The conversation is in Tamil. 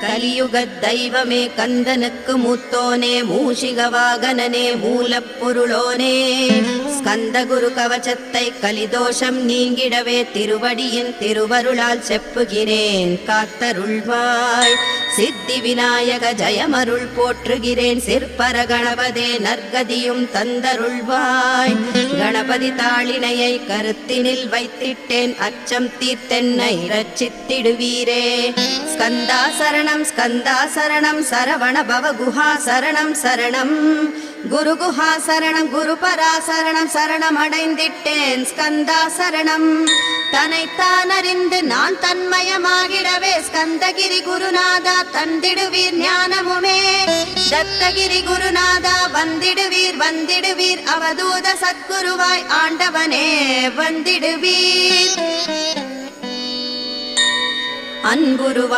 கலியுகத் தெய்வமே கந்தனுக்கு மூத்தோனே மூஷிக வாகனனே மூலப்பொருளோனே ஸ்கந்த குரு கவசத்தை கலிதோஷம் நீங்கிடவே திருவடியின் திருவருளால் செப்புகிறேன் காத்தருள்வாய் சித்தி விநாயக ஜயமருள் போற்றுகிறேன் சிற்பர கணபதே நற்கதியும் தந்தருள்வாய் கணபதி தாளினையை கருத்தினில் வைத்திட்டேன் அச்சம் தீர்த்தென்னை ரட்சித்திடுவீரே ஸ்கந்தா சரணம் சரவண பவ குஹா சரணம் சரணம் குரு குஹா சரணம் குரு பரா சரணம் சரணம் அடைந்திட்டேன் ஸ்கந்தா சரணம் தன்னைத்தான் அறிந்து நான் தன்மயமாகிடவே ஸ்கந்தகிரி குருநாதா தந்திடுவீர் ஞானமுமே தத்தகிரி குருநாதா வந்திடுவீர் அவதூத சத்குருவாய் ஆண்டவனே வந்திடுவீர் அன்புருவாய்